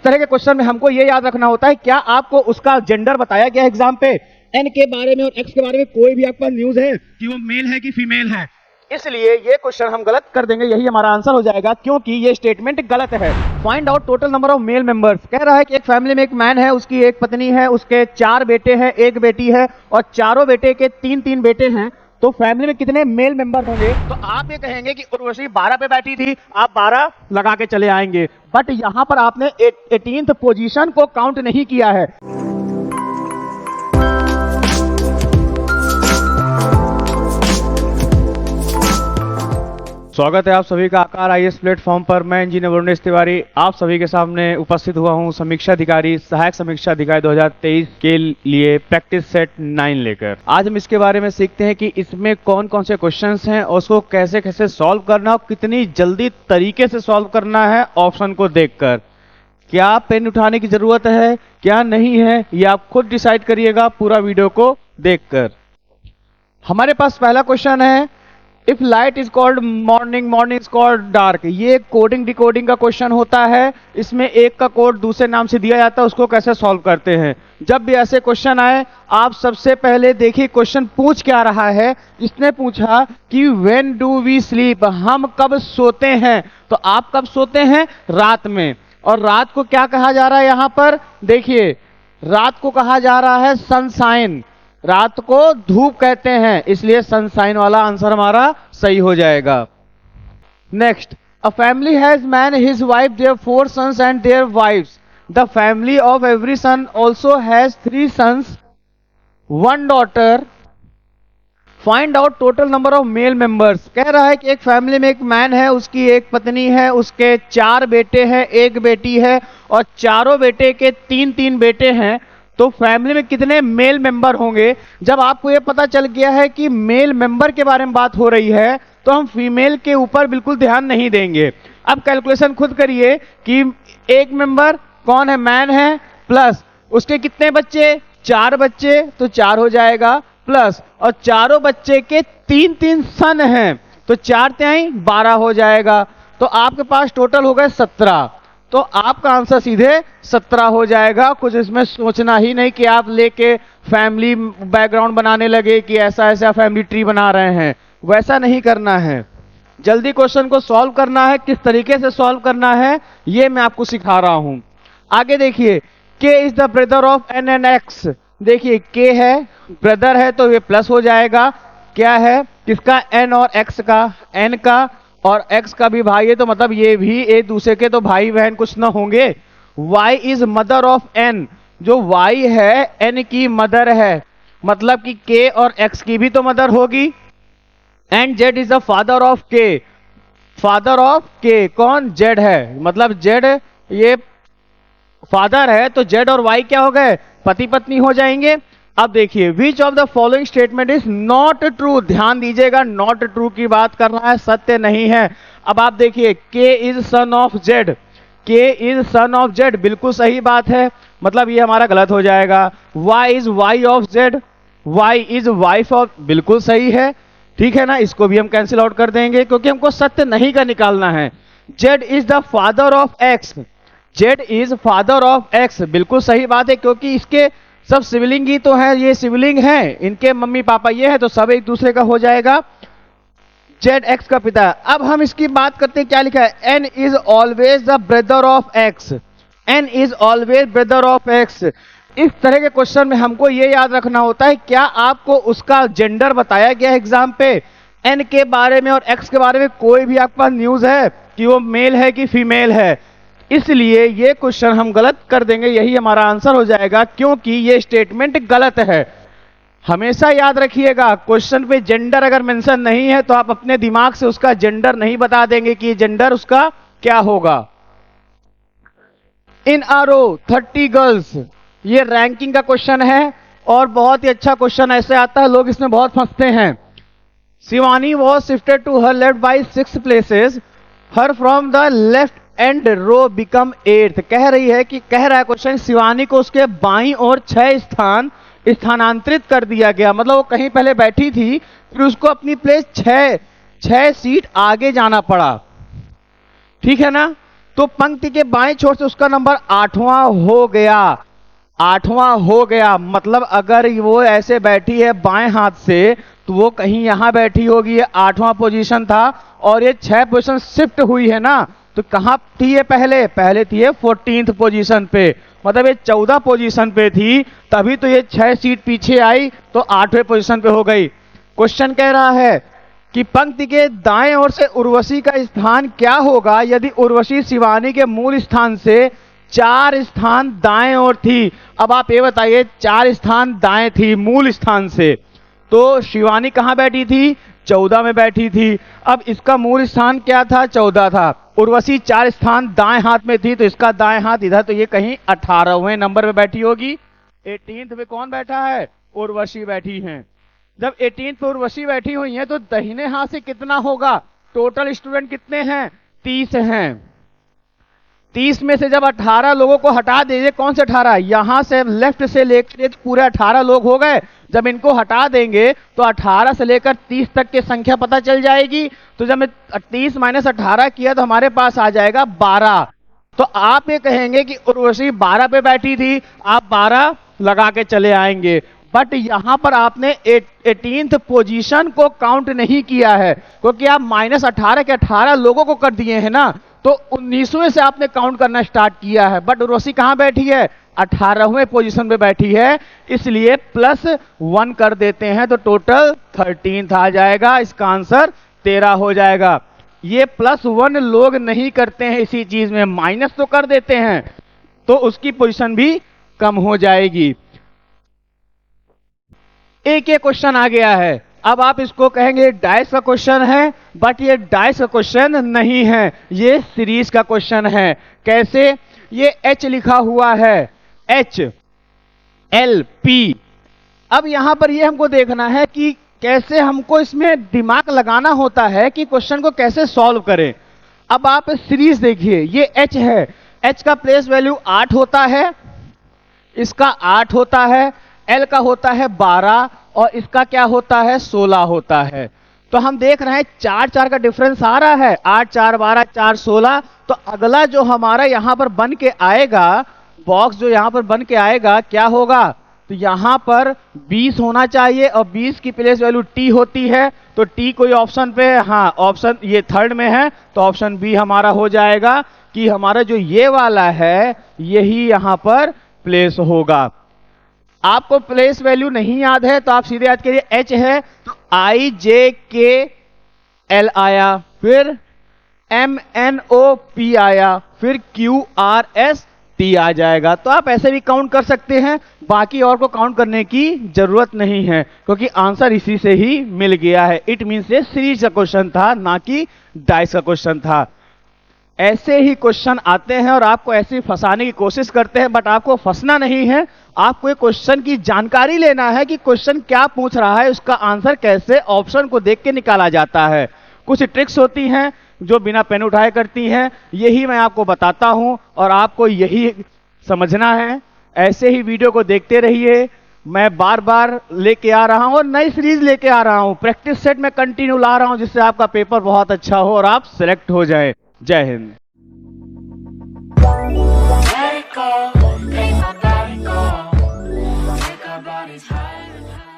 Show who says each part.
Speaker 1: इस तरह के क्वेश्चन में हमको ये याद रखना होता है, क्या आपको उसका जेंडर बताया गया एग्जाम पे, एन के बारे में और एक्स के बारे में कोई भी आपके पास न्यूज है कि वो मेल है कि फीमेल है। इसलिए ये क्वेश्चन हम गलत कर देंगे, यही हमारा आंसर हो जाएगा, क्योंकि ये स्टेटमेंट गलत है। Find out total number of male members, कह रहा है कि एक फैमिली में एक मैन है, उसकी एक पत्नी है, उसके 4 बेटे हैं, 1 बेटी है और चारों बेटे के 3-3 बेटे हैं, तो फैमिली में कितने मेल मेंबर होंगे। तो आप ये कहेंगे कि उर्वशी 12 पे बैठी थी, आप 12 लगा के चले आएंगे, बट यहां पर आपने 18th पोजीशन को काउंट नहीं किया है। स्वागत है आप सभी का आकार आईएएस प्लेटफॉर्म पर। मैं इंजीनियर वरुण तिवारी आप सभी के सामने उपस्थित हुआ हूं समीक्षा अधिकारी, सहायक समीक्षा अधिकारी 2023 के लिए प्रैक्टिस सेट 9 लेकर। आज हम इसके बारे में सीखते हैं कि इसमें कौन कौन से क्वेश्चंस हैं और उसको कैसे कैसे सॉल्व करना और कितनी जल्दी तरीके से सॉल्व करना है ऑप्शन को देखकर। क्या पेन उठाने की जरूरत है, क्या नहीं है, ये आप खुद डिसाइड करिएगा पूरा वीडियो को देखकर। हमारे पास पहला क्वेश्चन है, if light is called morning, morning is called dark. ये कोडिंग डिकोडिंग का क्वेश्चन होता है, इसमें एक का कोड दूसरे नाम से दिया जाता है, उसको कैसे सॉल्व करते हैं। जब भी ऐसे क्वेश्चन आए, आप सबसे पहले देखिए क्वेश्चन पूछ क्या रहा है। इसने पूछा कि व्हेन डू वी स्लीप, हम कब सोते हैं। तो आप कब सोते हैं? रात में। और रात को क्या कहा जा रहा है यहां पर देखिए, रात को कहा जा रहा है सनशाइन, रात को धूप कहते हैं, इसलिए सनशाइन वाला आंसर हमारा सही हो जाएगा। Next, a family has man, his wife, their 4 sons and their wives. The family of every son also has 3 sons, 1 daughter. Find out total number of male members, कह रहा है कि एक फैमिली में एक मैन है, उसकी एक पत्नी है, उसके 4 बेटे हैं, 1 बेटी है और चारों बेटे के 3-3 बेटे हैं, तो फैमिली में कितने मेल मेंबर होंगे। जब आपको यह पता चल गया है कि मेल मेंबर के बारे में बात हो रही है, तो हम फीमेल के ऊपर बिल्कुल ध्यान नहीं देंगे। अब कैलकुलेशन खुद करिए कि एक मेंबर कौन है, मैन है, प्लस उसके कितने बच्चे, 4 बच्चे, तो 4 हो जाएगा, प्लस और चारों बच्चे के 3-3 सन हैं, तो 4 तिहाई 12 हो जाएगा। तो आपके पास टोटल हो गए 17, तो आपका आंसर सीधे 17 हो जाएगा। कुछ इसमें सोचना ही नहीं कि आप लेके फैमिली बैकग्राउंड बनाने लगे कि ऐसा ऐसा फैमिली ट्री बना रहे हैं, वैसा नहीं करना है। जल्दी क्वेश्चन को सॉल्व करना है, किस तरीके से सॉल्व करना है ये मैं आपको सिखा रहा हूं। आगे देखिए, K is the brother of N and X. देखिए के है, ब्रदर है तो ये प्लस हो जाएगा, क्या है किसका, एन और एक्स का, एन का और एक्स का भी भाई है, तो मतलब ये भी एक दूसरे के तो भाई बहन कुछ ना होंगे। y is mother of n, जो y है n की मदर है, मतलब कि k और x की भी तो मदर होगी। And z is the father of k, father of k कौन, z है, मतलब z ये फादर है, तो z और y क्या हो गए, पति पत्नी हो जाएंगे। अब देखिए, which of the following statement is not true. ध्यान दीजिएगा, नॉट ट्रू की बात कर रहा है, सत्य नहीं है। अब आप देखिए, K is son of Z, के इज सन ऑफ जेड बिल्कुल सही बात है, मतलब ये हमारा गलत हो जाएगा। Y is Y of Z, Y is wife of, बिल्कुल सही है, ठीक है ना, इसको भी हम कैंसिल आउट कर देंगे क्योंकि हमको सत्य नहीं का निकालना है। Z is the father of x, Z is father of x बिल्कुल सही बात है, क्योंकि इसके सब सिबलिंग ही तो है, ये सिबलिंग है, इनके मम्मी पापा ये है, तो सब एक दूसरे का हो जाएगा। जेड एक्स का पिता। अब हम इसकी बात करते हैं, क्या लिखा है, N is always the brother of X, N is always brother of X. इस तरह के क्वेश्चन में हमको ये याद रखना होता है, क्या आपको उसका जेंडर बताया गया एग्जाम पे, एन के बारे में और एक्स के बारे में कोई भी आपके पास न्यूज है कि वो मेल है कि फीमेल है। इसलिए ये क्वेश्चन हम गलत कर देंगे, यही हमारा आंसर हो जाएगा, क्योंकि ये स्टेटमेंट गलत है। हमेशा याद रखिएगा, क्वेश्चन पे जेंडर अगर मेंशन नहीं है तो आप अपने दिमाग से उसका जेंडर नहीं बता देंगे कि जेंडर उसका क्या होगा। इन अ रो 30 गर्ल्स, ये रैंकिंग का क्वेश्चन है और बहुत ही अच्छा क्वेश्चन ऐसे आता है, लोग इसमें बहुत फंसते हैं। Shivani was shifted to her left by 6 places, her from the left end row become 8th। कह रही है कि, कह रहा है क्वेश्चन, शिवानी को उसके बाईं और 6 स्थान स्थानांतरित कर दिया गया, मतलब वो कहीं पहले बैठी थी, फिर उसको अपनी प्लेस 6 सीट आगे जाना पड़ा, ठीक है ना। तो पंक्ति के बाएं छोर से उसका नंबर 8वां हो गया, 8वां हो गया। मतलब अगर वो ऐसे बैठी है बाएं हाथ से तो वो कहीं यहां बैठी होगी, ये 8वां पोजीशन था और ये 6 पोजीशन शिफ्ट हुई है ना, तो कहां थी ये? पहले थी ये 14th पोजीशन पे, मतलब ये 14 पोजीशन पे थी, तभी तो ये 6 सीट पीछे आई तो 8वें पोजीशन पे हो गई। क्वेश्चन कह रहा है कि पंक्ति के दाएं ओर से उर्वशी का स्थान क्या होगा यदि उर्वशी शिवानी के मूल स्थान से 4 स्थान दाएं ओर थी। अब आप ये बताइए, 4 स्थान दाएं थी मूल स्थान से, तो शिवानी कहां बैठी थी? 14 में बैठी थी। अब इसका मूल स्थान क्या था? 14 था। उर्वशी 4 स्थान दाएं हाथ में थी तो इसका दाएं हाथ इधर, तो ये कहीं 18वें नंबर पे बैठी होगी। 18th पे कौन बैठा है? उर्वशी बैठी है। जब 18th पे उर्वशी बैठी हुई है तो दाहिने हाथ से कितना होगा? टोटल स्टूडेंट कितने हैं? 30 हैं। 30 में से जब 18 लोगों को हटा दीजिए, कौन से 18? यहां से लेफ्ट से लेकर पूरे 18 लोग हो गए। जब इनको हटा देंगे तो 18 से लेकर 30 तक की संख्या पता चल जाएगी। तो जब 30 माइनस 18 किया तो हमारे पास आ जाएगा 12। तो आप ये कहेंगे कि उर्वशी 12 पे बैठी थी, आप 12 लगा के चले आएंगे, बट यहां पर आपने 18th पोजीशन को काउंट नहीं किया है, क्योंकि आप माइनस 18 के 18 लोगों को कर दिए हैं ना, तो 19वें से आपने काउंट करना स्टार्ट किया है। बट उर्वशी कहां बैठी है? 18वें पोजीशन पे बैठी है, इसलिए +1 कर देते हैं तो टोटल 13 आ जाएगा। इसका आंसर 13 हो जाएगा। ये +1 लोग नहीं करते हैं इसी चीज में, माइनस तो कर देते हैं तो उसकी पोजीशन भी कम हो जाएगी। एक ये क्वेश्चन आ गया है, अब आप इसको कहेंगे डाइस का क्वेश्चन है, बट ये डाइस का क्वेश्चन नहीं है, ये सीरीज का क्वेश्चन है। कैसे? ये H लिखा हुआ है, HLP। अब यहां पर ये हमको देखना है कि कैसे हमको इसमें दिमाग लगाना होता है कि क्वेश्चन को कैसे सॉल्व करें। अब आप सीरीज देखिए, ये H है, H का प्लेस वैल्यू 8 होता है, इसका 8 होता है, L का होता है 12 और इसका क्या होता है? 16 होता है। तो हम देख रहे हैं 4 का डिफरेंस आ रहा है, 8 4 12 4 16। तो अगला जो हमारा यहां पर बन के आएगा, बॉक्स जो यहां पर बन के आएगा क्या होगा? तो यहां पर 20 होना चाहिए और 20 की प्लेस वैल्यू T होती है, तो T कोई ऑप्शन पे है? हाँ, ऑप्शन ये 3rd में है, तो ऑप्शन बी हमारा हो जाएगा कि हमारा जो ये वाला है यही यहां पर प्लेस होगा। आपको प्लेस वैल्यू नहीं याद है तो आप सीधे याद करिए, H है तो IJKL आया, फिर MNOP आया, फिर QRST आ जाएगा। तो आप ऐसे भी काउंट कर सकते हैं, बाकी और को काउंट करने की जरूरत नहीं है क्योंकि आंसर इसी से ही मिल गया है। इट मीन्स ये सीरीज का क्वेश्चन था, ना कि डाइस का क्वेश्चन था। ऐसे ही क्वेश्चन आते हैं और आपको ऐसे ही फंसाने की कोशिश करते हैं, बट आपको फंसना नहीं है, आपको एक क्वेश्चन की जानकारी लेना है कि क्वेश्चन क्या पूछ रहा है, उसका आंसर कैसे ऑप्शन को देख के निकाला जाता है। कुछ ट्रिक्स होती हैं जो बिना पेन उठाए करती हैं, यही मैं आपको बताता हूं और आपको यही समझना है। ऐसे ही वीडियो को देखते रहिए, मैं बार बार लेके आ रहा हूं और नई सीरीज लेके आ रहा हूं, प्रैक्टिस सेट में कंटिन्यू ला रहा हूं जिससे आपका पेपर बहुत अच्छा हो और आप सिलेक्ट हो जाए। जय हिंद।